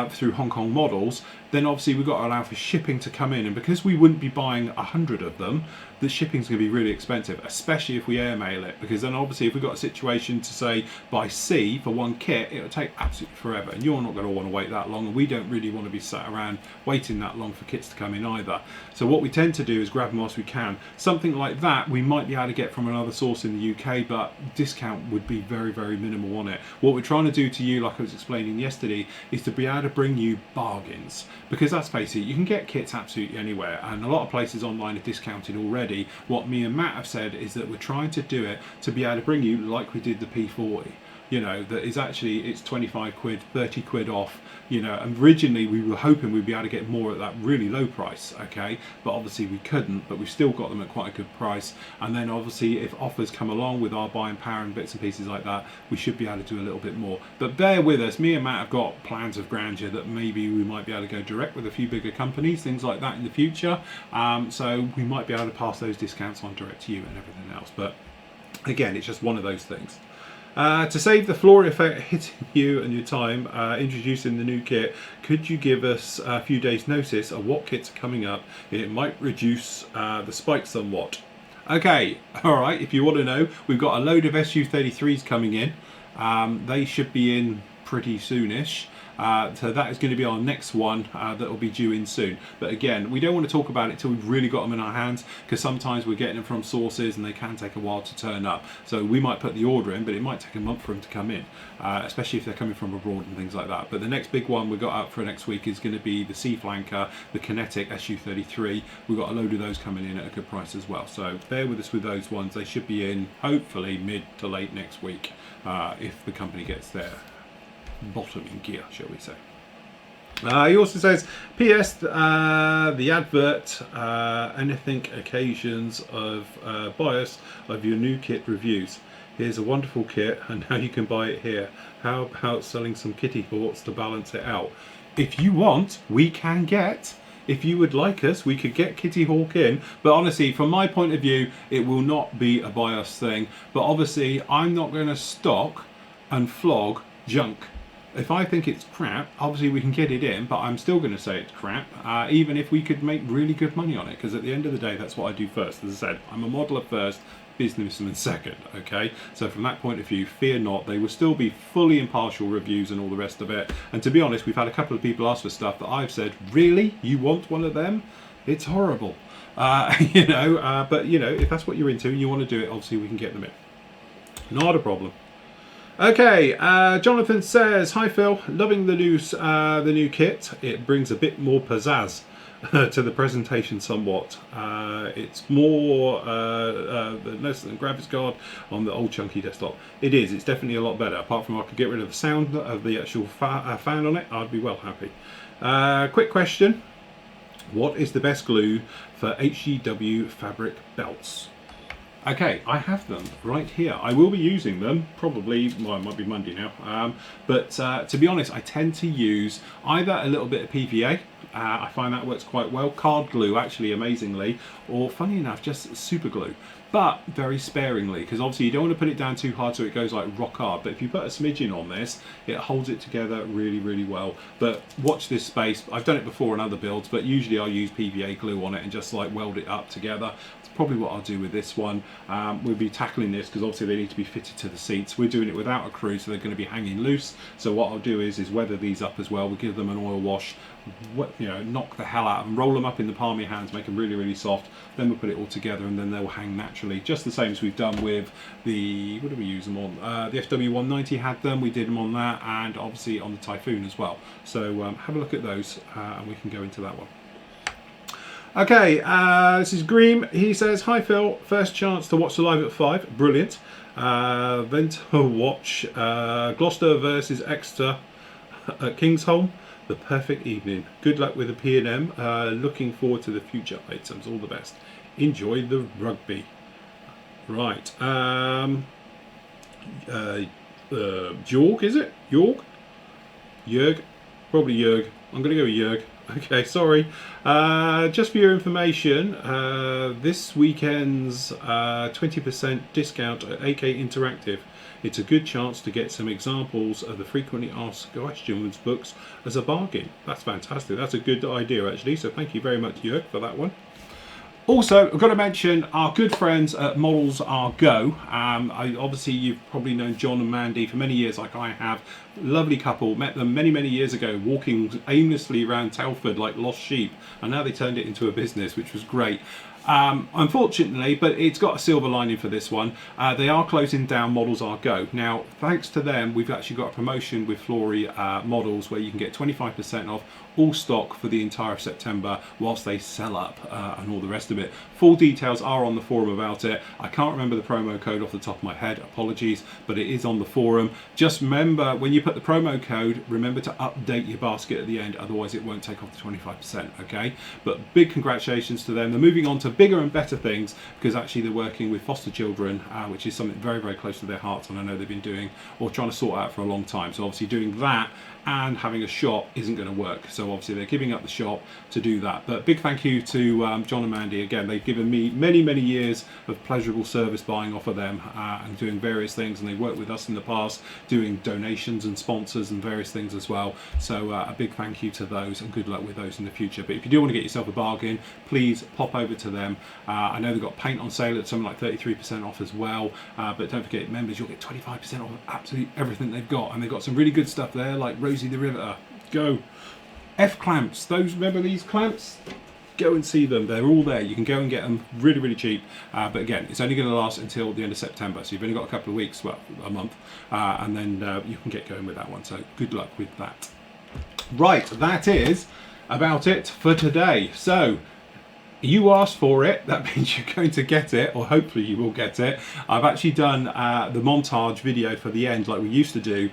through Hong Kong Models, then obviously we've got to allow for shipping to come in, and because we wouldn't be buying 100 of them, the shipping's going to be really expensive, especially if we airmail it, because then obviously if we've got a situation to say by sea for one kit, it'll take absolutely forever, and you're not going to want to wait that long, and we don't really want to be sat around waiting that long for kits to come in either. So what we tend to do is grab them whilst we can. Something like that we might be able to get from another source in the UK, but discount would be very, very minimal on it. What we're trying to do to you, like I was explaining yesterday, is to be able to bring you bargains, because let's face it, you can get kits absolutely anywhere, and a lot of places online are discounted already. What me and Matt have said is that we're trying to do it to be able to bring you, like we did the P40, you know, that is actually, it's 25 quid, 30 quid off, you know, and originally we were hoping we'd be able to get more at that really low price, okay, but obviously we couldn't, but we've still got them at quite a good price. And then obviously if offers come along with our buying power and bits and pieces like that, we should be able to do a little bit more. But bear with us, me and Matt have got plans of grandeur that maybe we might be able to go direct with a few bigger companies, things like that in the future, so we might be able to pass those discounts on direct to you and everything else. But again, it's just one of those things. To save the Flory effect hitting you and your time introducing the new kit, could you give us a few days notice of what kits are coming up? It might reduce the spike somewhat. Okay, alright, if you want to know, we've got a load of SU33s coming in. They should be in pretty soonish. So that is going to be our next one that will be due in soon. But again, we don't want to talk about it till we've really got them in our hands, because sometimes we're getting them from sources and they can take a while to turn up. So we might put the order in, but it might take a month for them to come in, especially if they're coming from abroad and things like that. But the next big one we got up for next week is going to be the Sea Flanker, the Kinetic SU33. We've got a load of those coming in at a good price as well. So bear with us with those ones. They should be in hopefully mid to late next week if the company gets there. Bottom in gear, shall we say. He also says, P.S. The advert, anything occasions of bias of your new kit reviews. Here's a wonderful kit, and now you can buy it here. How about selling some kitty thoughts to balance it out? If you want, we can get. If you would like us, we could get Kitty Hawk in, but honestly, from my point of view, it will not be a bias thing. But obviously, I'm not going to stock and flog junk. If I think it's crap, obviously we can get it in, but I'm still going to say it's crap, even if we could make really good money on it, because at the end of the day, that's what I do first. As I said, I'm a modeler first, businessman second, okay? So from that point of view, fear not, they will still be fully impartial reviews and all the rest of it. And to be honest, we've had a couple of people ask for stuff that I've said, really? You want one of them? It's horrible. You know, but you know, if that's what you're into and you want to do it, obviously we can get them in. Not a problem. Okay, Jonathan says, hi Phil, loving the new kit. It brings a bit more pizzazz to the presentation somewhat. It's more less than graphics card on the old chunky desktop. It is, it's definitely a lot better. Apart from I could get rid of the sound of the actual fan on it, I'd be well happy. Quick question, what is the best glue for HGW fabric belts? Okay, I have them right here. I will be using them probably, well, it might be Monday now, but to be honest, I tend to use either a little bit of PVA, I find that works quite well, card glue actually amazingly, or funny enough, just super glue. but very sparingly, because obviously you don't want to put it down too hard so it goes like rock hard, but if you put a smidgen on this, it holds it together really, really well. But watch this space. I've done it before in other builds, but usually I'll use PVA glue on it and just like weld it up together. It's probably what I'll do with this one. We'll be tackling this because obviously they need to be fitted to the seats. We're doing it without a crew, so they're going to be hanging loose. So what I'll do is weather these up as well. We'll give them an oil wash, you know, knock the hell out of them, roll them up in the palm of your hands, make them really, really soft. Then we'll put it all together and then they'll hang naturally, just the same as we've done with the, what did we use them on? The FW190 had them, we did them on that, and obviously on the Typhoon as well. So have a look at those and we can go into that one. Okay, this is Green. He says, hi Phil, first chance to watch the live at 5, brilliant. Then to watch Gloucester versus Exeter at Kingsholm. The perfect evening. Good luck with the P&M. Looking forward to the future items. All the best. Enjoy the rugby. Right. Jorg, is it? Jorg? Jörg? Probably Jörg. I'm going to go with Jörg. Okay, sorry. Just for your information, this weekend's 20% discount at AK Interactive. It's a good chance to get some examples of the frequently asked questions books as a bargain. That's fantastic. That's a good idea actually. So thank you very much, Jörg, for that one. Also, I've got to mention our good friends at Models Are Go. Obviously, you've probably known John and Mandy for many years, like I have. Lovely couple, met them many, many years ago, walking aimlessly around Telford like lost sheep, and now they turned it into a business, which was great. Unfortunately, but it's got a silver lining for this one, they are closing down Models Are Go. Now, thanks to them, we've actually got a promotion with Flory Models where you can get 25% off all stock for the entire September whilst they sell up and all the rest of it. Full details are on the forum about it. I can't remember the promo code off the top of my head, apologies, but it is on the forum. Just remember, when you put the promo code, remember to update your basket at the end, otherwise it won't take off the 25%, okay? But big congratulations to them. They're moving on to bigger and better things because actually they're working with foster children, which is something very, very close to their hearts, and I know they've been doing or trying to sort out for a long time. So obviously doing that and having a shop isn't going to work, so obviously they're giving up the shop to do that. But big thank you to John and Mandy again. They've given me many, many years of pleasurable service buying off of them and doing various things, and they've worked with us in the past doing donations and sponsors and various things as well. So a big thank you to those and good luck with those in the future. But if you do want to get yourself a bargain, please pop over to them. I know they've got paint on sale at something like 33% off as well, but don't forget, members, you'll get 25% off absolutely everything they've got, and they've got some really good stuff there like Rosie the Riveter. Go. F clamps, those, remember these clamps? Go and see them, they're all there. You can go and get them really, really cheap, but again, it's only going to last until the end of September, so you've only got a couple of weeks, well, a month, and then you can get going with that one. So good luck with that. Right, that is about it for today. So you asked for it, that means you're going to get it, or hopefully you will get it. I've actually done the montage video for the end like we used to do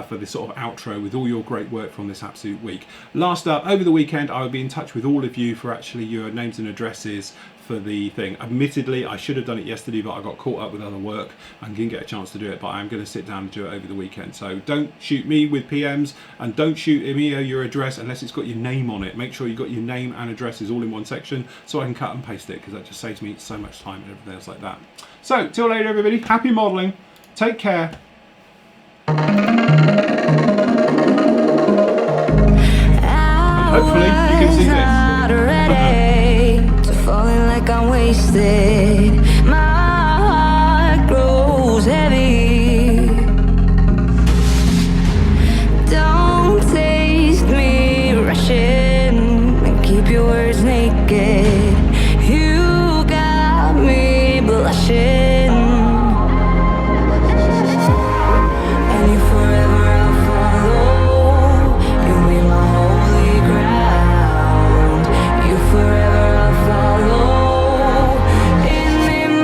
for this sort of outro with all your great work from this absolute week. Last up, over the weekend I will be in touch with all of you for actually your names and addresses for the thing. Admittedly, I should have done it yesterday, but I got caught up with other work and didn't get a chance to do it, but I'm going to sit down and do it over the weekend. So don't shoot me with PMs, and don't shoot me your address unless it's got your name on it. Make sure you've got your name and addresses all in one section so I can cut and paste it, because that just saves me so much time and everything else like that. So till later everybody, happy modelling, take care. And hopefully you can see this. Falling like I'm wasted. My heart grows heavy. Don't taste me rushing and keep your words naked. You got me blushing. And you forever I'll follow. You'll be my holy ground. You forever I'll follow. In the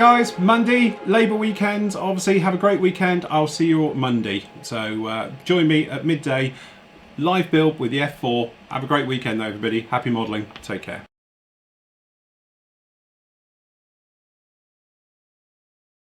guys, Monday, Labour weekend. Obviously, have a great weekend. I'll see you all Monday. So join me at midday, live build with the F4. Have a great weekend though, everybody. Happy modelling. Take care.